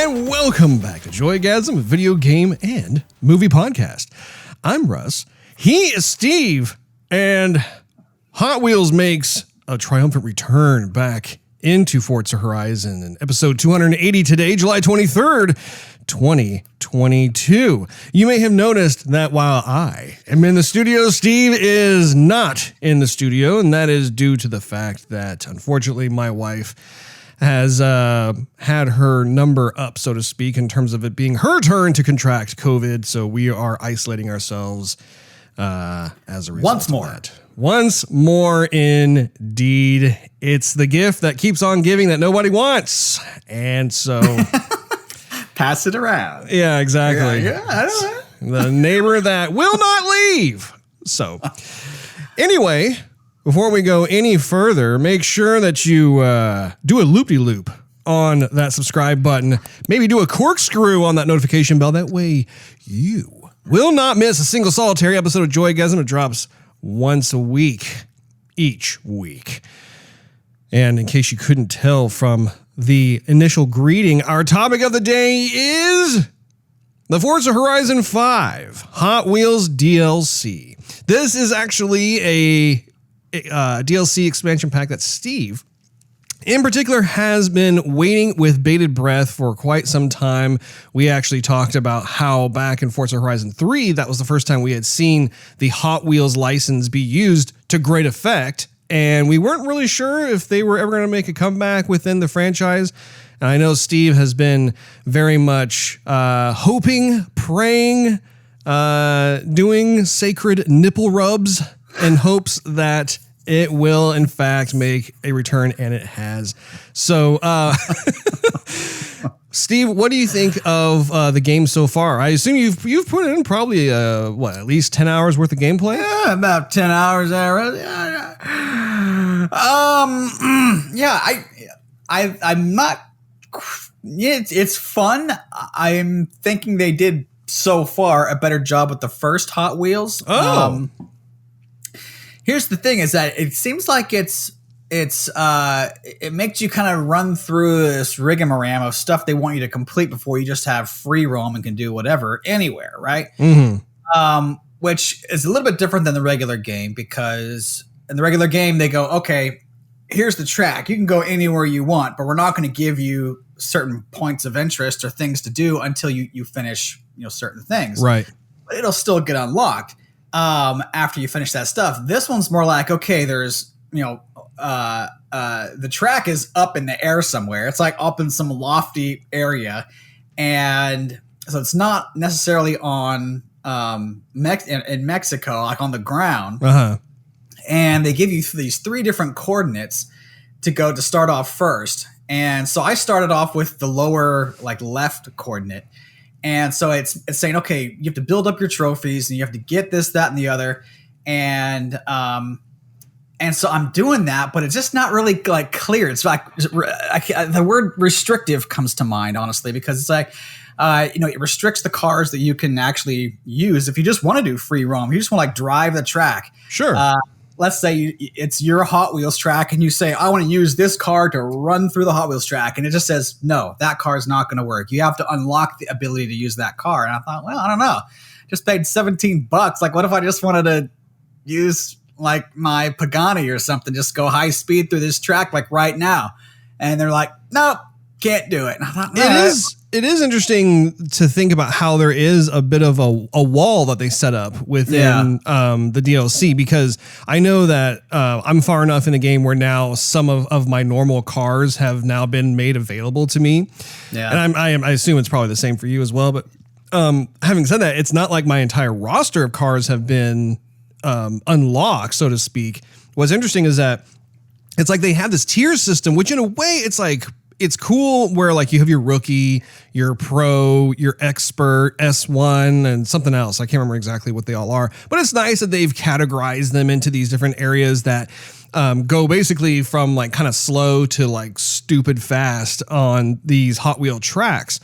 and welcome back to Joygasm, a video game and movie podcast. I'm Russ, he is Steve, and Hot Wheels makes a triumphant return back into Forza Horizon in episode 280 today, July 23rd, 2022. You may have noticed that while I am in the studio, Steve is not in the studio, and that is due to the fact that, unfortunately, my wife has had her number up, so to speak, in terms of it being her turn to contract COVID. So we are isolating ourselves as a result of that. Once more, indeed. It's the gift that keeps on giving that nobody wants. And so... Pass it around. Yeah, exactly. Yeah, I don't know. The neighbor that will not leave. So, anyway... Before we go any further, make sure that you do a loop-de-loop on that subscribe button. Maybe do a corkscrew on that notification bell. That way you will not miss a single solitary episode of Joygasm. It drops once a week, each week. And in case you couldn't tell from the initial greeting, our topic of the day is the Forza Horizon 5 Hot Wheels DLC. This is actually a DLC expansion pack that Steve, in particular, has been waiting with bated breath for quite some time. We actually talked about how back in Forza Horizon 3, that was the first time we had seen the Hot Wheels license be used to great effect, and we weren't really sure if they were ever going to make a comeback within the franchise. And I know Steve has been very much hoping, praying, doing sacred nipple rubs in hopes that it will, in fact, make a return, and it has. So, Steve, what do you think of the game so far? I assume you've put in probably, at least 10 hours worth of gameplay? Yeah, about 10 hours there. I'm not... It's fun. I'm thinking they did, so far, a better job with the first Hot Wheels. Oh. Here's the thing: is that it seems like it makes you kind of run through this rigmarole of stuff they want you to complete before you just have free roam and can do whatever anywhere, right? Mm-hmm. Which is a little bit different than the regular game, because in the regular game they go, okay, here's the track, you can go anywhere you want, but we're not going to give you certain points of interest or things to do until you finish certain things, right? But it'll still get unlocked after you finish that stuff. This one's more like, okay, there's, the track is up in the air somewhere. It's like up in some lofty area. And so it's not necessarily on, in Mexico, like on the ground. Uh-huh. And they give you these 3 different coordinates to start off first. And so I started off with the lower, like, left coordinate. And so it's saying, okay, you have to build up your trophies and you have to get this, that, and the other. And so I'm doing that, but it's just not really like clear. It's like the word restrictive comes to mind, honestly, because it's like, it restricts the cars that you can actually use if you just want to do free roam. You just want to like drive the track. Sure. Let's say it's your Hot Wheels track and you say, I want to use this car to run through the Hot Wheels track. And it just says, no, that car is not going to work. You have to unlock the ability to use that car. And I thought, well, I don't know. Just paid $17. Like, what if I just wanted to use like my Pagani or something, just go high speed through this track like right now? And they're like, nope, can't do it. And I thought, no. It is interesting to think about how there is a bit of a wall that they set up within the DLC, because I know that I'm far enough in the game where now some of my normal cars have now been made available to me. Yeah. And I assume it's probably the same for you as well. But having said that, it's not like my entire roster of cars have been unlocked, so to speak. What's interesting is that it's like they have this tier system, which in a way it's like, it's cool where like you have your rookie, your pro, your expert, S1, and something else. I can't remember exactly what they all are, but it's nice that they've categorized them into these different areas that go basically from like kind of slow to like stupid fast on these Hot Wheel tracks.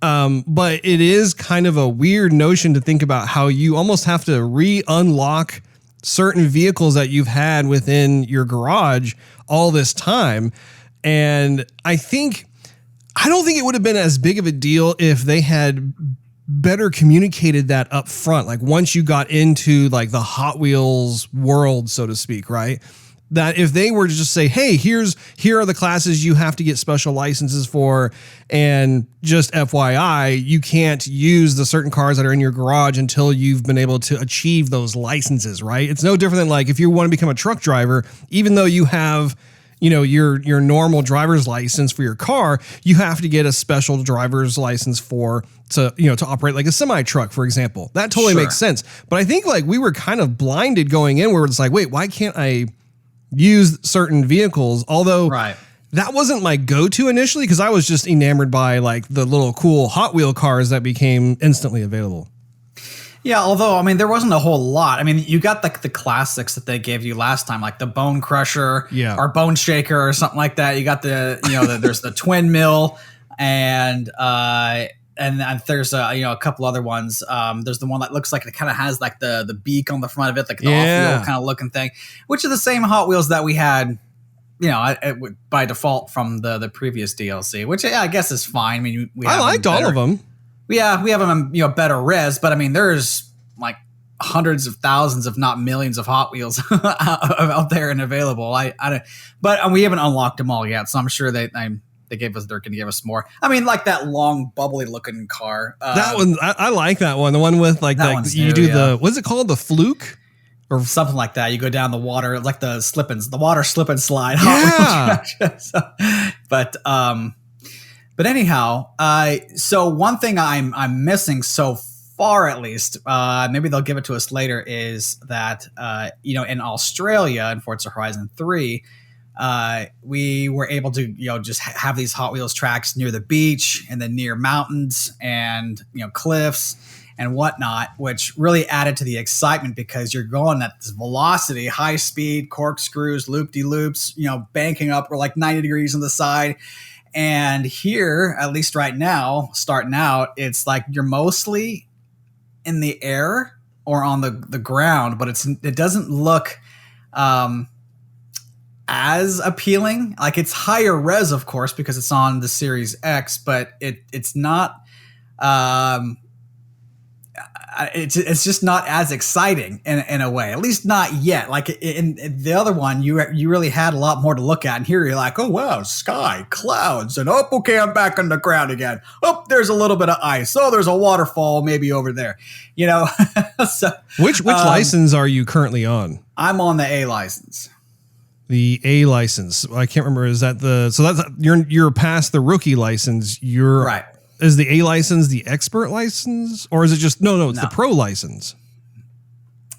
But it is kind of a weird notion to think about how you almost have to re-unlock certain vehicles that you've had within your garage all this time. And I think I don't think it would have been as big of a deal if they had better communicated that up front. Like once you got into like the Hot Wheels world, so to speak, right? That if they were to just say, hey, here are the classes you have to get special licenses for, and just FYI, you can't use the certain cars that are in your garage until you've been able to achieve those licenses, right? It's no different than like if you want to become a truck driver, even though you have, you know, your normal driver's license for your car, you have to get a special driver's license to operate like a semi truck, for example. That totally makes sense. But I think like we were kind of blinded going in where it's like, wait, why can't I use certain vehicles? Although that wasn't my go-to initially, because I was just enamored by like the little cool Hot Wheel cars that became instantly available. Yeah, although, I mean, there wasn't a whole lot. I mean, you got the classics that they gave you last time, like the Bone Crusher or Bone Shaker or something like that. You got there's the Twin Mill, and there's a couple other ones. There's the one that looks like it kind of has like the beak on the front of it, like the off-wheel kind of looking thing, which are the same Hot Wheels that we had, by default from the previous DLC, which I guess is fine. I mean, I liked all of them. Yeah, we have them in better res, but I mean, there's like hundreds of thousands, if not millions, of Hot Wheels out there and available. But we haven't unlocked them all yet, so I'm sure they're going to give us more. I mean, like that long, bubbly looking car. That one, I like that one. The one with like what's it called? The Fluke? Or something like that. You go down the water, like the water slip and slide. Yeah. But anyhow, so one thing I'm missing so far, at least, maybe they'll give it to us later, is that in Australia in Forza Horizon 3, we were able to just have these Hot Wheels tracks near the beach and then near mountains and cliffs and whatnot, which really added to the excitement because you're going at this velocity, high speed, corkscrews, loop-de-loops, banking up or like 90 degrees on the side. And here, at least right now, starting out, it's like you're mostly in the air or on the ground, but it doesn't look as appealing. Like it's higher res, of course, because it's on the Series X, but it's not. It's just not as exciting in a way, at least not yet. Like in the other one, you really had a lot more to look at, and here you're like, oh wow, sky, clouds, and okay, I'm back on the ground again. Oh, there's a little bit of ice. Oh, there's a waterfall maybe over there. So which license are you currently on? I'm on the A license. The A license. I can't remember. Is that that's you're past the rookie license? You're right. Is the A license the expert license, or is it just no? It's the pro license.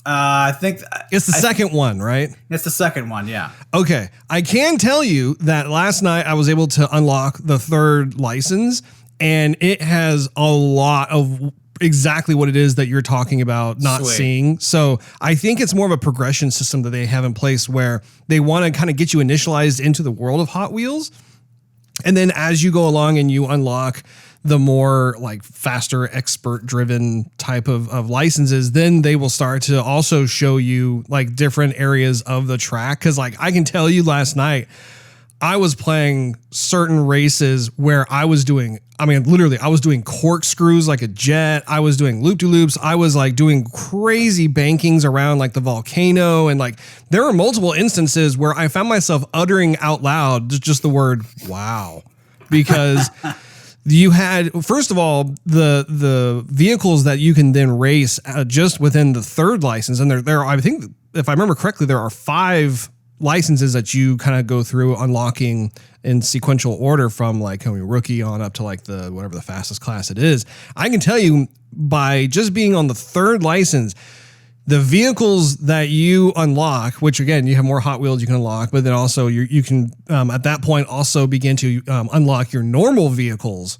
I think it's the second one, right? It's the second one, yeah. Okay, I can tell you that last night I was able to unlock the third license, and it has a lot of exactly what it is that you're talking about not seeing. So I think it's more of a progression system that they have in place where they want to kind of get you initialized into the world of Hot Wheels, and then as you go along and you unlock the more like faster expert driven type of licenses, then they will start to also show you like different areas of the track. Cause like I can tell you last night, I was playing certain races where I was doing corkscrews like a jet. I was doing loop-de-loops. I was like doing crazy bankings around like the volcano. And like there were multiple instances where I found myself uttering out loud just the word, wow, because you had, first of all, the vehicles that you can then race just within the third license. And there are, I think, if I remember correctly, there are 5 licenses that you kind of go through unlocking in sequential order from like rookie on up to like the whatever the fastest class it is. I can tell you by just being on the third license, the vehicles that you unlock, which again, you have more Hot Wheels you can unlock, but then also you can at that point also begin to unlock your normal vehicles.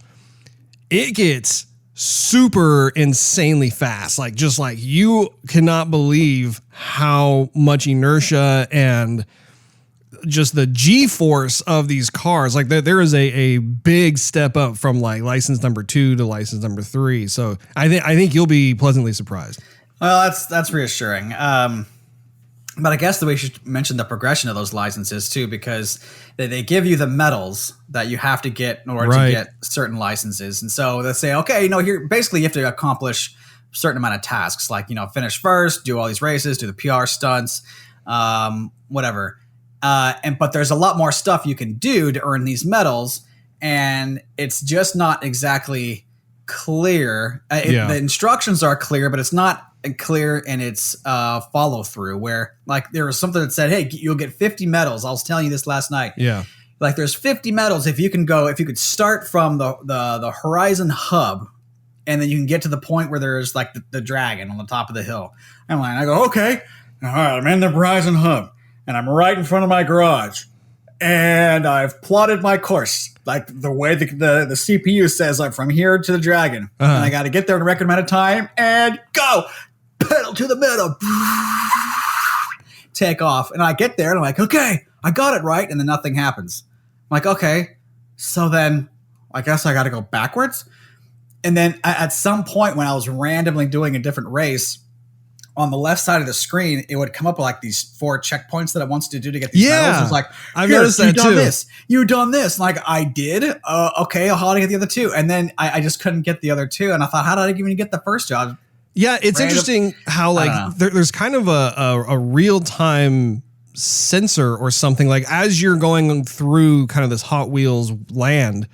It gets super insanely fast. Like just like you cannot believe how much inertia and just the G-force of these cars. Like there is a big step up from like license number 2 to license number 3. So I think you'll be pleasantly surprised. Well, that's reassuring. But I guess we should mention the progression of those licenses too, because they give you the medals that you have to get in order to get certain licenses. And so they say, okay, here basically you have to accomplish a certain amount of tasks, like, finish first, do all these races, do the PR stunts, whatever. But there's a lot more stuff you can do to earn these medals, and it's just not exactly clear. The instructions are clear, but it's not clear in its follow through, where like there was something that said, hey, you'll get 50 medals. I was telling you this last night. Yeah. Like there's 50 medals if you could start from the Horizon hub, and then you can get to the point where there's like the dragon on the top of the hill. And I go, okay, all right, I'm in the Horizon hub, and I'm right in front of my garage, and I've plotted my course like the way the CPU says, like from here to the dragon. And I got to get there in a record amount of time and go. Pedal to the metal, take off. And I get there and I'm like, okay, I got it right. And then nothing happens. I'm like, okay, so then I guess I got to go backwards. And then at some point when I was randomly doing a different race, on the left side of the screen, it would come up with like these 4 checkpoints that it wants to do to get these medals. It was like, I've noticed that too. You've done this. Like I did. Okay, how did I get the other 2? And then I just couldn't get the other 2. And I thought, how did I even get the first job? Yeah, it's interesting how like there's kind of a real-time sensor or something, like as you're going through kind of this Hot Wheels land,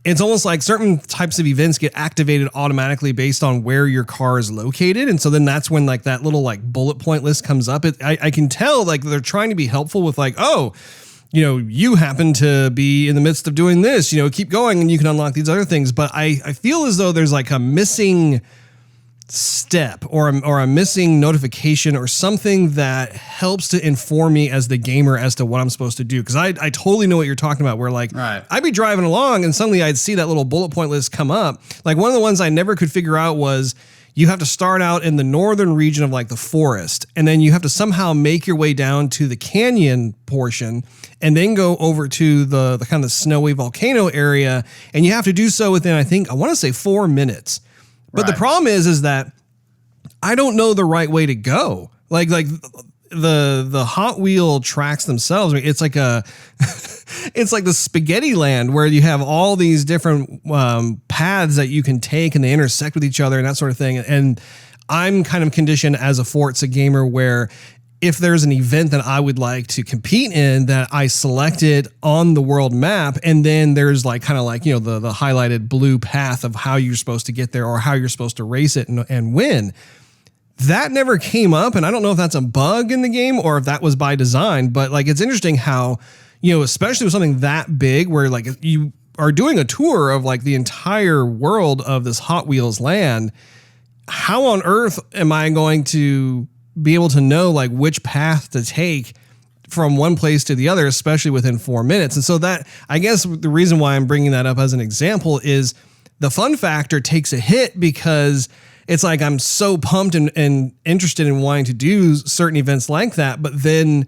it's almost like certain types of events get activated automatically based on where your car is located. And so then that's when like that little like bullet point list comes up. I can tell like they're trying to be helpful with like, oh, you happen to be in the midst of doing this, keep going and you can unlock these other things. But I feel as though there's like a missing step or a missing notification or something that helps to inform me as the gamer as to what I'm supposed to do. Cause I totally know what you're talking about, where like I'd be driving along and suddenly I'd see that little bullet point list come up. Like one of the ones I never could figure out was you have to start out in the northern region of like the forest, and then you have to somehow make your way down to the canyon portion and then go over to the kind of snowy volcano area. And you have to do so within, I want to say 4 minutes. But the problem is that I don't know the right way to go. Like the Hot Wheel tracks themselves. I mean, it's like it's like the spaghetti land where you have all these different paths that you can take and they intersect with each other and that sort of thing. And I'm kind of conditioned as a Forza gamer where if there's an event that I would like to compete in, that I select it on the world map, and then there's like kind of like, the highlighted blue path of how you're supposed to get there or how you're supposed to race it and win. That never came up, and I don't know if that's a bug in the game or if that was by design, but like it's interesting how, especially with something that big where like you are doing a tour of like the entire world of this Hot Wheels land, how on earth am I going to be able to know like which path to take from one place to the other, especially within 4 minutes? And so that, I guess the reason why I'm bringing that up as an example is the fun factor takes a hit, because it's like I'm so pumped and interested in wanting to do certain events like that. But then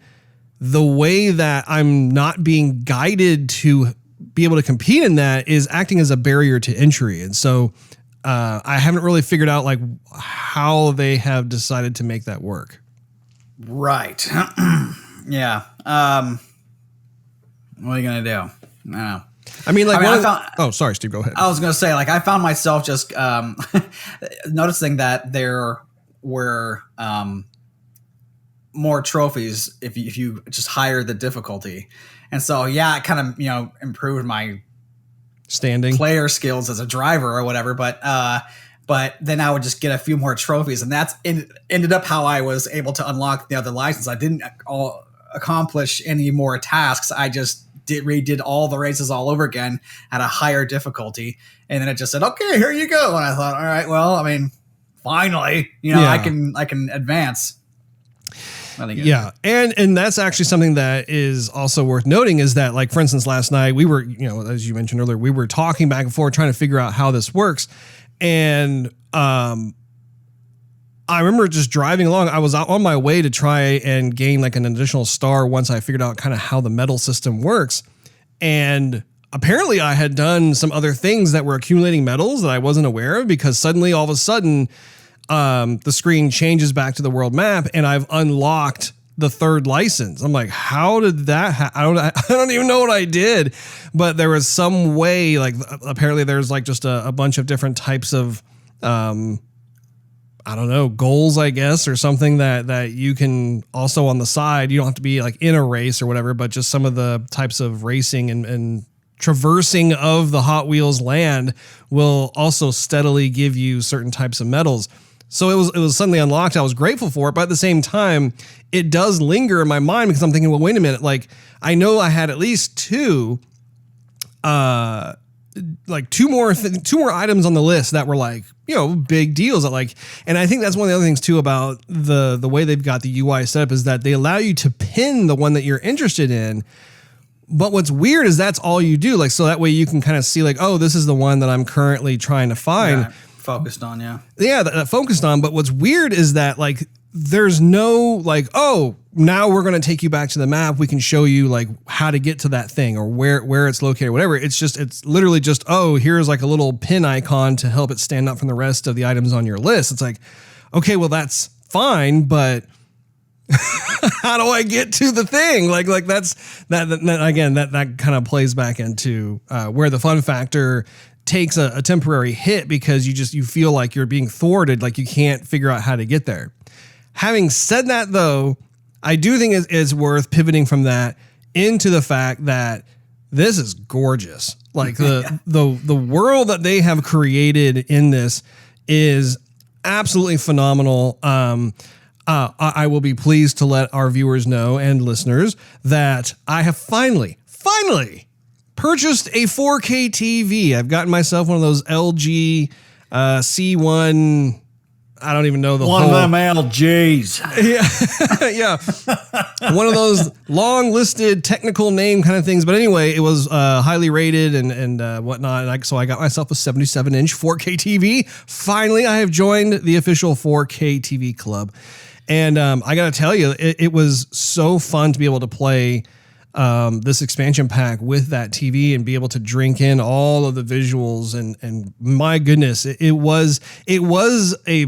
the way that I'm not being guided to be able to compete in that is acting as a barrier to entry. And so I haven't really figured out like how they have decided to make that work. Right. Yeah. What are you going to do? I don't know. I mean, like, sorry, Steve, go ahead. I was going to say, like, I found myself just noticing that there were more trophies if you just higher the difficulty. And so, yeah, it kind of, improved my standing player skills as a driver or whatever. But then I would just get a few more trophies, and that's ended up how I was able to unlock the other license. I didn't accomplish any more tasks. I just redid all the races all over again at a higher difficulty. And then it just said, okay, here you go. And I thought, all right, well, I mean, finally, I can advance. Yeah. And that's actually something that is also worth noting is that, like, for instance, last night we were, as you mentioned earlier, we were talking back and forth trying to figure out how this works. And I remember just driving along. I was out on my way to try and gain like an additional star once I figured out kind of how the medal system works. And apparently I had done some other things that were accumulating medals that I wasn't aware of, because suddenly all of a sudden the screen changes back to the world map and I've unlocked the third license. I'm like, how did that I don't even know what I did, but there was some way, like apparently there's like just a bunch of different types of I don't know, goals, I guess, or something that you can also on the side. You don't have to be like in a race or whatever, but just some of the types of racing and traversing of the Hot Wheels land will also steadily give you certain types of medals. So it was suddenly unlocked. I was grateful for it, but at the same time, it does linger in my mind because I'm thinking, well, wait a minute. Like, I know I had at least two more items on the list that were like, you know, big deals that like, and I think that's one of the other things too about the way they've got the UI set up is that they allow you to pin the one that you're interested in. But what's weird is that's all you do. Like, so that way you can kind of see like, oh, this is the one that I'm currently trying to find. Right. Focused on, yeah. Yeah, that focused on. But what's weird is that like, there's no like, oh, now we're going to take you back to the map. We can show you like how to get to that thing or where it's located, whatever. It's literally just, oh, here's like a little pin icon to help it stand out from the rest of the items on your list. It's like, okay, well, that's fine, but how do I get to the thing? Like that's that again, that kind of plays back into where the fun factor takes a temporary hit because you feel like you're being thwarted, like you can't figure out how to get there. Having said that, though, I do think it's worth pivoting from that into the fact that this is gorgeous. Like the world that they have created in this is absolutely phenomenal. I will be pleased to let our viewers know and listeners that I have finally purchased a 4K TV. I've gotten myself one of those LG C1. I don't even know the one whole. of them LGs. Yeah. One of those long listed technical name kind of things. But anyway, it was highly rated and whatnot. And so I got myself a 77-inch 4K TV. Finally, I have joined the official 4K TV club. And I got to tell you, it was so fun to be able to play this expansion pack with that TV and be able to drink in all of the visuals and my goodness, it was a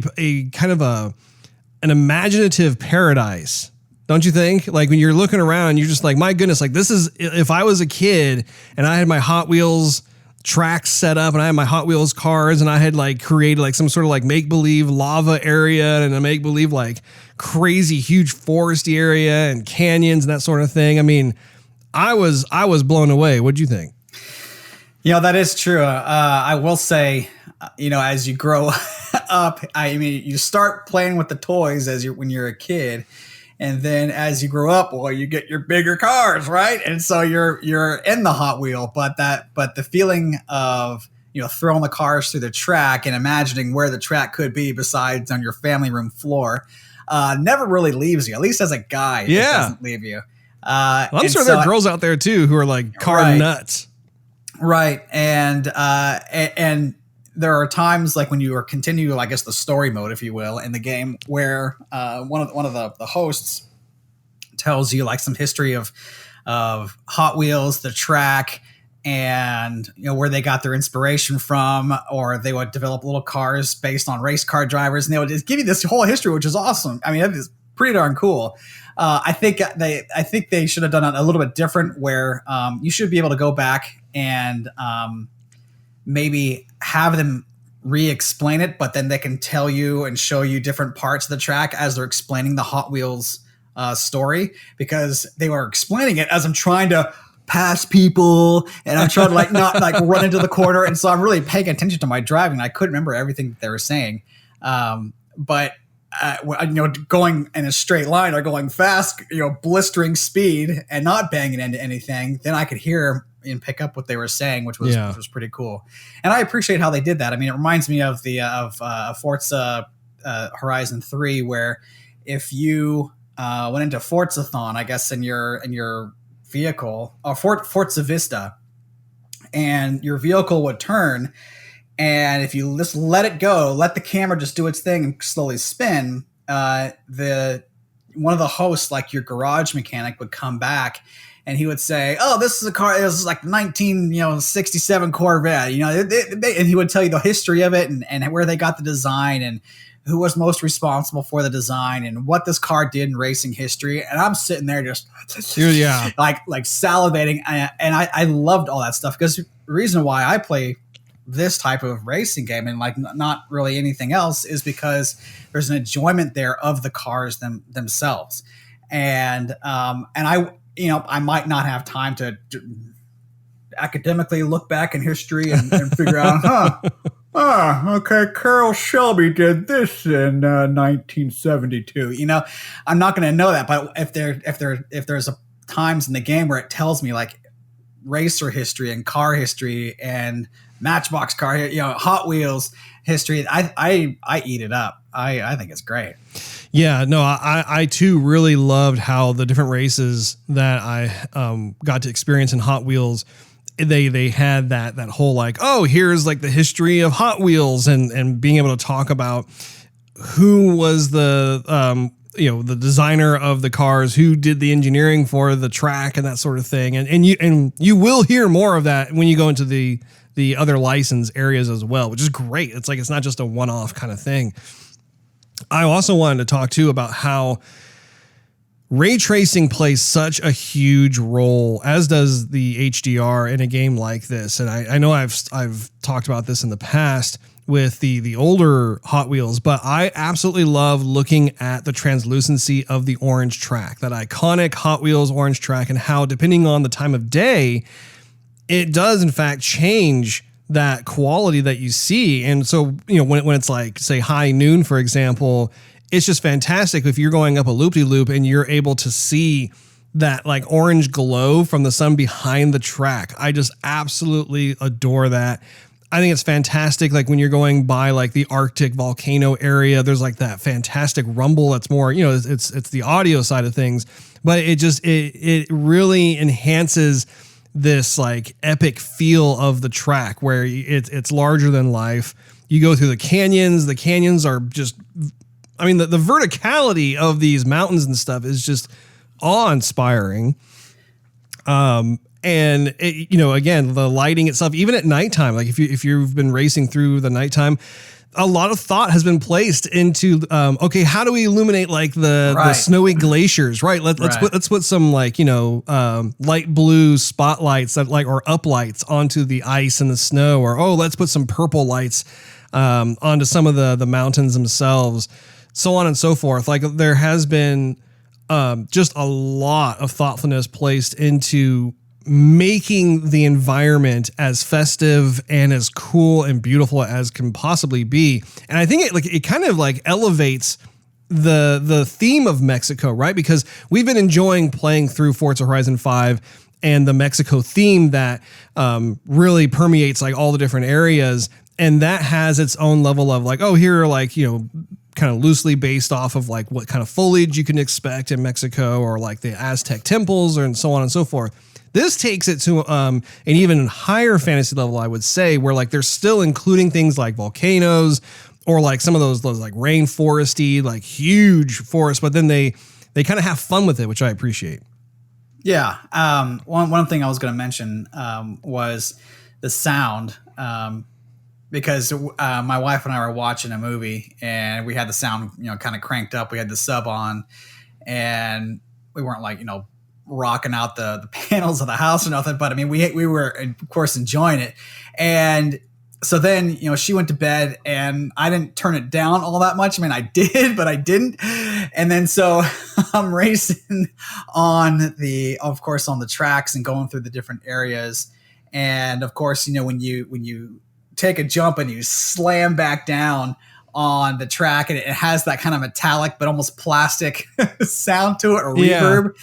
kind of an imaginative paradise. Don't you think? Like when you're looking around, you're just like, my goodness, like this is, if I was a kid and I had my Hot Wheels tracks set up and I had my Hot Wheels cars and I had like created like some sort of like make-believe lava area and a make-believe like crazy huge foresty area and canyons and that sort of thing. I mean, I was blown away. What'd you think? You know, that is true. I will say, you know, as you grow up, I mean, you start playing with the toys when you're a kid. And then as you grow up, well, you get your bigger cars, right? And so you're in the Hot Wheel, but the feeling of, you know, throwing the cars through the track and imagining where the track could be besides on your family room floor, never really leaves you. At least as a guy, it doesn't leave you. I'm sure there are girls out there too who are like car nuts, right? And there are times like when you are continue, I guess, the story mode, if you will, in the game, where one of the hosts tells you like some history of Hot Wheels, the track, and you know where they got their inspiration from, or they would develop little cars based on race car drivers, and they would just give you this whole history, which is awesome. I mean, that is pretty darn cool. I think they should have done it a little bit different, where you should be able to go back and maybe have them re-explain it, but then they can tell you and show you different parts of the track as they're explaining the Hot Wheels story, because they were explaining it as I'm trying to pass people and I'm trying to like not like run into the corner, and so I'm really paying attention to my driving. I couldn't remember everything that they were saying, but you know, going in a straight line or going fast, you know, blistering speed and not banging into anything, then I could hear and pick up what they were saying, which was pretty cool. And I appreciate how they did that. I mean, it reminds me of the Forza Horizon 3, where if you went into Forzathon, I guess in your vehicle, or Forza Vista, and your vehicle would turn, and if you just let it go, let the camera just do its thing and slowly spin, one of the hosts, like your garage mechanic, would come back and he would say, "Oh, this is a car. It was like 1967 Corvette." You know, and he would tell you the history of it and where they got the design and who was most responsible for the design and what this car did in racing history. And I'm sitting there just Yeah. like salivating. And I loved all that stuff, because the reason why I play this type of racing game and like not really anything else is because there's an enjoyment there of the cars themselves. And I, I might not have time to academically look back in history and figure out, okay, Carroll Shelby did this in 1972. I'm not going to know that. But if there's times in the game where it tells me like racer history and car history and Matchbox car, Hot Wheels history, I eat it up. I think it's great. Yeah, no, I too really loved how the different races that I got to experience in Hot Wheels, they had that whole like, oh, here's like the history of Hot Wheels and being able to talk about who was the the designer of the cars, who did the engineering for the track and that sort of thing. And you will hear more of that when you go into the other licensed areas as well, which is great. It's like, it's not just a one-off kind of thing. I also wanted to talk too about how ray tracing plays such a huge role, as does the HDR in a game like this. And I know I've talked about this in the past with the older Hot Wheels, but I absolutely love looking at the translucency of the orange track, that iconic Hot Wheels orange track, and how depending on the time of day, it does in fact change that quality that you see. And so, when it's like, say, high noon, for example, it's just fantastic if you're going up a loop-de-loop and you're able to see that like orange glow from the sun behind the track. I just absolutely adore that. I think it's fantastic. Like when you're going by like the Arctic volcano area, there's like that fantastic rumble. That's more, it's the audio side of things, but it really enhances this like epic feel of the track where it's larger than life. You go through the canyons. The canyons are just, the verticality of these mountains and stuff is just awe-inspiring. And again, the lighting itself, even at nighttime, like if you've been racing through the nighttime, a lot of thought has been placed into, okay, how do we illuminate like the snowy glaciers, right? Let's put some like, light blue spotlights that like, or uplights onto the ice and the snow, or, let's put some purple lights, onto some of the mountains themselves, so on and so forth. Like there has been, just a lot of thoughtfulness placed into making the environment as festive and as cool and beautiful as can possibly be. And I think it kind of like elevates the theme of Mexico, right? Because we've been enjoying playing through Forza Horizon 5 and the Mexico theme that really permeates like all the different areas. And that has its own level of like, here are like, kind of loosely based off of like what kind of foliage you can expect in Mexico, or like the Aztec temples, and so on and so forth. This takes it to an even higher fantasy level, I would say, where like they're still including things like volcanoes, or like some of those like rainforesty, like huge forests, but then they kind of have fun with it, which I appreciate. Yeah. One thing I was going to mention was the sound, because my wife and I were watching a movie and we had the sound, kind of cranked up. We had the sub on, and we weren't like, rocking out the panels of the house or nothing, but we were of course enjoying it. And so then, she went to bed and I didn't turn it down all that much. I did, but I didn't. And then so I'm racing on the tracks and going through the different areas. And of course, when you take a jump and you slam back down on the track, and it has that kind of metallic but almost plastic sound to it, or reverb.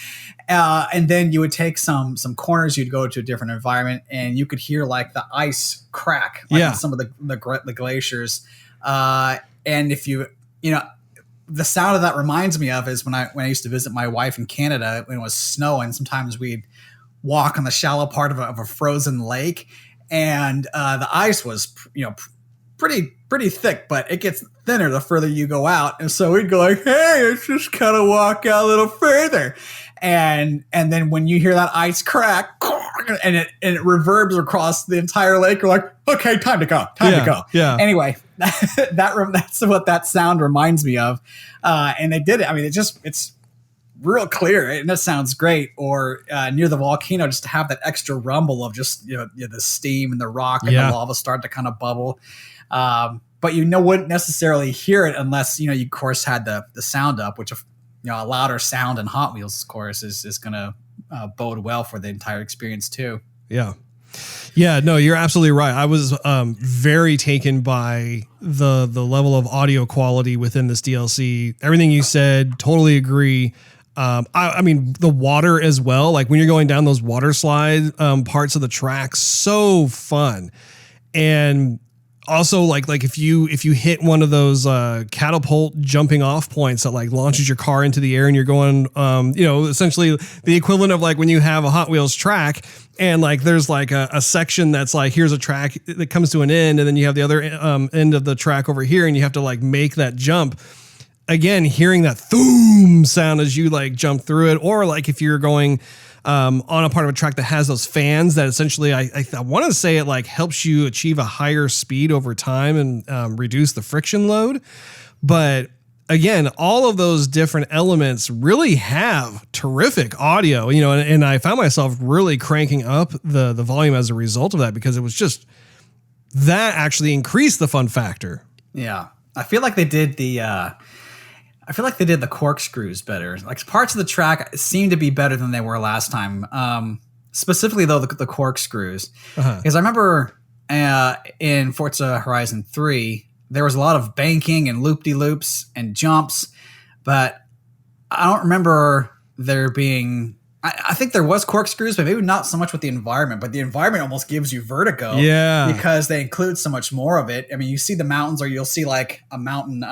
And then you would take some corners, you'd go to a different environment, and you could hear like the ice crack, like in some of the glaciers. And if the sound of that reminds me of is when I used to visit my wife in Canada when it was snowing. Sometimes we'd walk on the shallow part of a frozen lake, and the ice was pretty thick, but it gets thinner the further you go out. And so we'd go like, hey, let's just kind of walk out a little further. And then when you hear that ice crack, it reverbs across the entire lake. You're like, okay, time to go. Time to go. Yeah. Anyway, that's what that sound reminds me of. And they did it. I mean, it's real clear and it sounds great. Or near the volcano, just to have that extra rumble of just the steam and the rock and the lava start to kind of bubble. But wouldn't necessarily hear it unless you of course had the sound up, which a louder sound in Hot Wheels, of course, is going to bode well for the entire experience too. Yeah. Yeah, no, you're absolutely right. I was very taken by the level of audio quality within this DLC. Everything you said, totally agree. I mean, the water as well. Like when you're going down those water slide parts of the track, so fun. And also like if you hit one of those catapult jumping off points that like launches your car into the air and you're going, essentially the equivalent of like when you have a Hot Wheels track and like there's like a section that's like, here's a track that comes to an end, and then you have the other end of the track over here, and you have to like make that jump. Again, hearing that thoom sound as you like jump through it, or like if you're going on a part of a track that has those fans that essentially, I want to say it like helps you achieve a higher speed over time and reduce the friction load. But again, all of those different elements really have terrific audio, and I found myself really cranking up the volume as a result of that, because it was just that actually increased the fun factor. Yeah. I feel like they did the corkscrews better. Like parts of the track seem to be better than they were last time. Specifically though, the corkscrews, because I remember in Forza Horizon 3, there was a lot of banking and loop-de-loops and jumps, but I don't remember there being, I think there was corkscrews, but maybe not so much with the environment, but the environment almost gives you vertigo because they include so much more of it. I mean, you see the mountains, or you'll see like a mountain,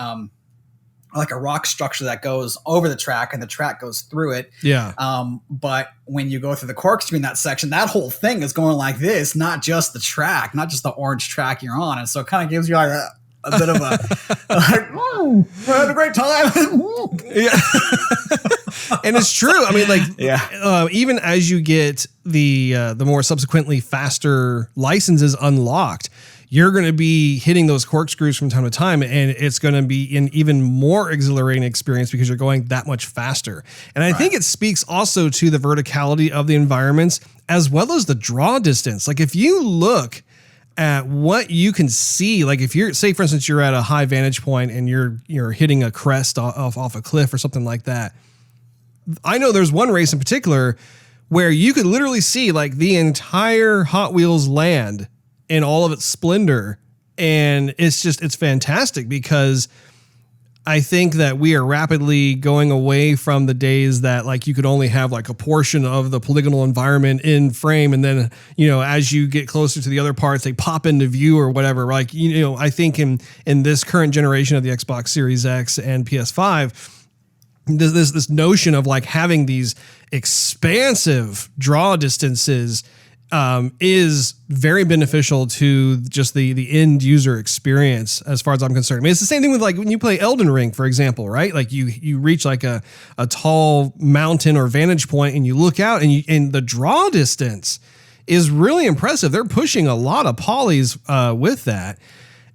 like a rock structure that goes over the track and the track goes through it. Yeah. But when you go through the corkscrew in that section, that whole thing is going like this, not just the track, not just the orange track you're on. And so it kind of gives you like a bit of a, like, oh, I had a great time. Yeah. And it's true. I mean, like, even as you get the more subsequently faster licenses unlocked, you're going to be hitting those corkscrews from time to time, and it's going to be an even more exhilarating experience because you're going that much faster. And I think it speaks also to the verticality of the environments as well as the draw distance. Like if you look at what you can see, like if you're, say for instance, you're at a high vantage point and you're hitting a crest off a cliff or something like that. I know there's one race in particular where you could literally see like the entire Hot Wheels land in all of its splendor. And it's fantastic, because I think that we are rapidly going away from the days that like you could only have like a portion of the polygonal environment in frame. And then, as you get closer to the other parts, they pop into view or whatever. Like, I think in this current generation of the Xbox Series X and PS5, this notion of like having these expansive draw distances is very beneficial to just the end user experience, as far as I'm concerned. I mean, it's the same thing with like when you play Elden Ring, for example, right? Like you reach like a tall mountain or vantage point and you look out and the draw distance is really impressive. They're pushing a lot of polys with that.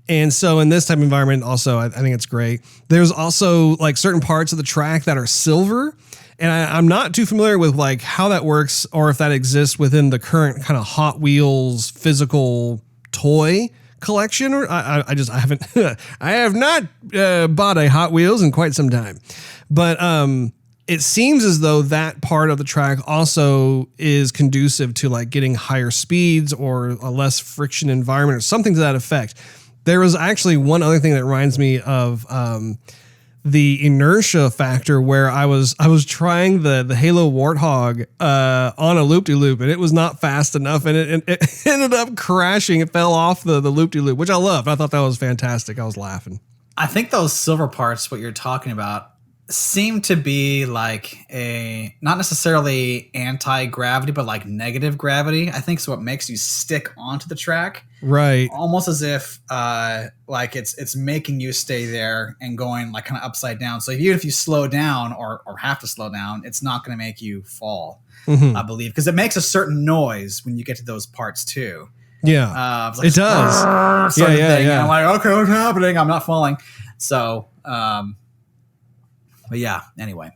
And so in this type of environment also, I think it's great. There's also like certain parts of the track that are silver. And I'm not too familiar with like how that works, or if that exists within the current kind of Hot Wheels physical toy collection, or I haven't, I have not bought a Hot Wheels in quite some time, but it seems as though that part of the track also is conducive to like getting higher speeds or a less friction environment or something to that effect. There was actually one other thing that reminds me of, the inertia factor, where I was trying the Halo Warthog on a loop-de-loop, and it was not fast enough, and it ended up crashing. It fell off the loop-de-loop, which I loved. I thought that was fantastic. I was laughing. I think those silver parts, what you're talking about, seem to be like a not necessarily anti-gravity, but like negative gravity. I think is what makes you stick onto the track. Right. Almost as if like it's making you stay there and going like kind of upside down. So even if you slow down or have to slow down, it's not going to make you fall, I believe, because it makes a certain noise when you get to those parts too. Yeah, like, it does. Yeah. Yeah. And I'm like, okay, what's happening? I'm not falling. So, but yeah, anyway.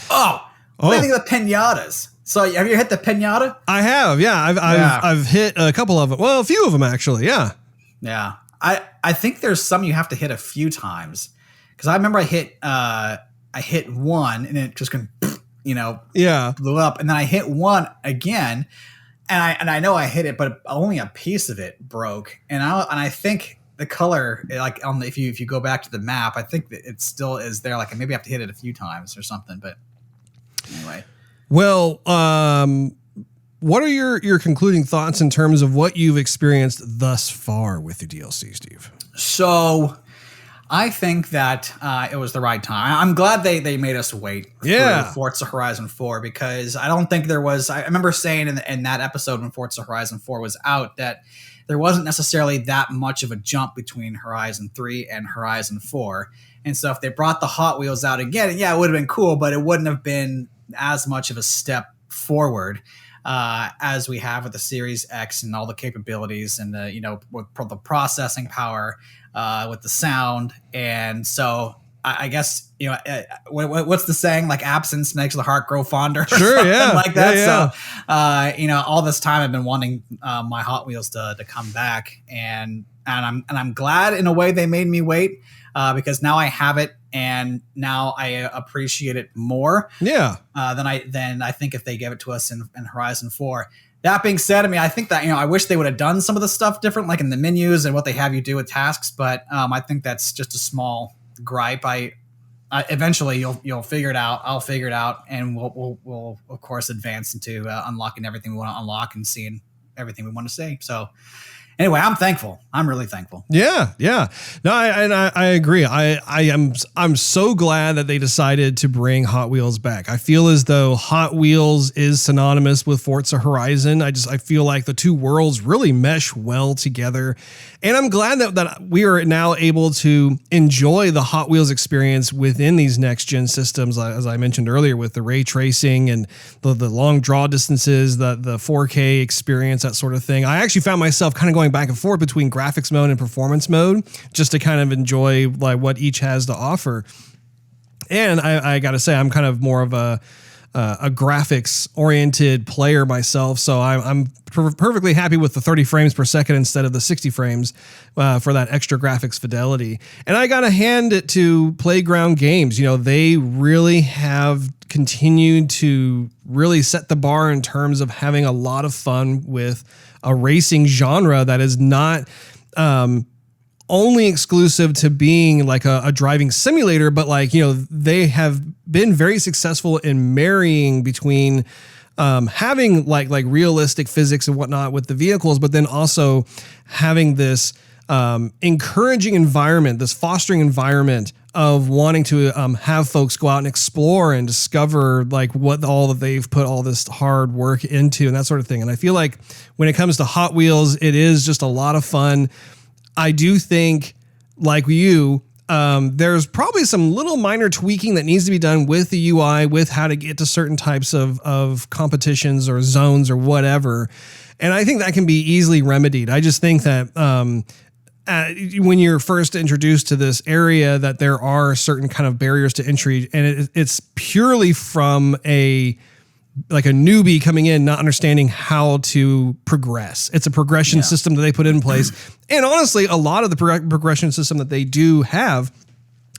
What do you think of the pinatas? So have you hit the pinata? I have, yeah. I've hit a couple of them. Well, a few of them actually, yeah. Yeah. I think there's some you have to hit a few times. Because I remember I hit one and it just blew up. And then I hit one again. And I know I hit it, but only a piece of it broke. And I think the color, like if you go back to the map, I think that it still is there. Like maybe I have to hit it a few times or something. But anyway. Well, what are your concluding thoughts in terms of what you've experienced thus far with the DLC, Steve? So I think that it was the right time. I'm glad they made us wait for Forza Horizon 4 because I don't think there was. I remember saying in that episode when Forza Horizon 4 was out that there wasn't necessarily that much of a jump between Horizon 3 and Horizon 4. And so if they brought the Hot Wheels out again, yeah, it would have been cool, but it wouldn't have been as much of a step forward as we have with the Series X and all the capabilities and with the processing power, with the sound. And so I guess, what's the saying? Like absence makes the heart grow fonder. Sure, yeah. Like that. Yeah. So, all this time I've been wanting my Hot Wheels to come back, and I'm glad in a way they made me wait because now I have it, and now I appreciate it more. Yeah. Than I think if they gave it to us in Horizon 4. That being said, I mean, I think that, I wish they would have done some of the stuff different, like in the menus and what they have you do with tasks. But I think that's just a small gripe. I eventually you'll figure it out. I'll figure it out, and we'll of course advance into unlocking everything we want to unlock and seeing everything we want to see. So anyway, I'm thankful. I'm really thankful. Yeah. No, I agree. I'm so glad that they decided to bring Hot Wheels back. I feel as though Hot Wheels is synonymous with Forza Horizon. I feel like the two worlds really mesh well together. And I'm glad that we are now able to enjoy the Hot Wheels experience within these next gen systems, as I mentioned earlier, with the ray tracing and the long draw distances, the 4K experience, that sort of thing. I actually found myself kind of going back and forth between graphics mode and performance mode just to kind of enjoy like what each has to offer. And I got to say, I'm kind of more of a graphics oriented player myself. So I'm perfectly happy with the 30 frames per second instead of the 60 frames for that extra graphics fidelity. And I got to hand it to Playground Games. They really have continued to really set the bar in terms of having a lot of fun with a racing genre that is not only exclusive to being like a driving simulator, but they have been very successful in marrying between having like realistic physics and whatnot with the vehicles, but then also having this encouraging environment, this fostering environment of wanting to have folks go out and explore and discover like what all that they've put all this hard work into and that sort of thing. And I feel like when it comes to Hot Wheels, it is just a lot of fun. I do think, like you, there's probably some little minor tweaking that needs to be done with the UI, with how to get to certain types of competitions or zones or whatever. And I think that can be easily remedied. I just think that when you're first introduced to this area, that there are certain kind of barriers to entry, and it's purely from a newbie coming in, not understanding how to progress. It's a progression system that they put in place. And honestly, a lot of the progression system that they do have,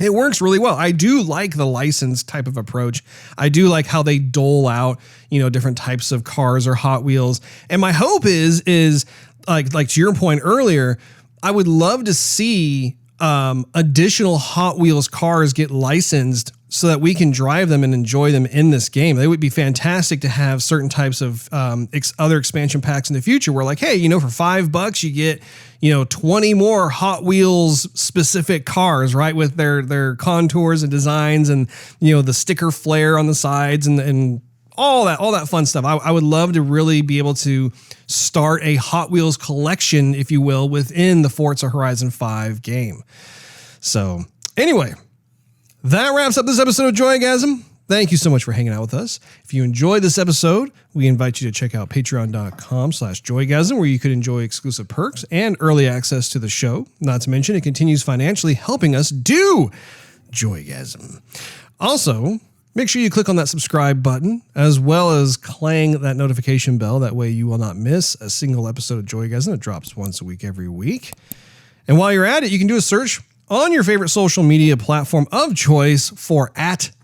it works really well. I do like the license type of approach. I do like how they dole out, different types of cars or Hot Wheels. And my hope is like to your point earlier, I would love to see additional Hot Wheels cars get licensed so that we can drive them and enjoy them in this game. They would be fantastic to have certain types of other expansion packs in the future where like, hey, for $5 you get, 20 more Hot Wheels specific cars, right? With their contours and designs and, the sticker flare on the sides and all that fun stuff. I would love to really be able to start a Hot Wheels collection, if you will, within the Forza Horizon 5 game. So anyway, that wraps up this episode of Joygasm. Thank you so much for hanging out with us. If you enjoyed this episode, we invite you to check out patreon.com/Joygasm, where you could enjoy exclusive perks and early access to the show. Not to mention, it continues financially helping us do Joygasm. Also, make sure you click on that subscribe button, as well as clang that notification bell. That way you will not miss a single episode of Joygasm. It drops once a week every week. And while you're at it, you can do a search on your favorite social media platform of choice for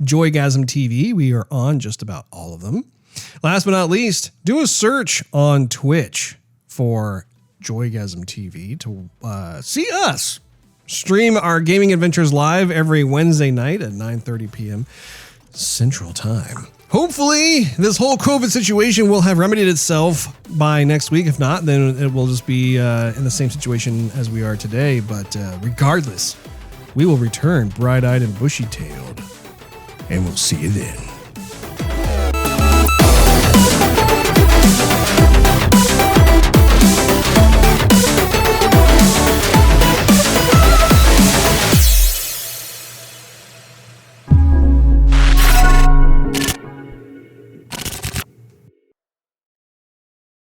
@JoygasmTV. We are on just about all of them. Last but not least, do a search on Twitch for Joygasm TV to see us stream our gaming adventures live every Wednesday night at 9:30 p.m. Central Time. Hopefully, this whole COVID situation will have remedied itself by next week. If not, then it will just be in the same situation as we are today. But regardless, we will return bright-eyed and bushy-tailed. And we'll see you then.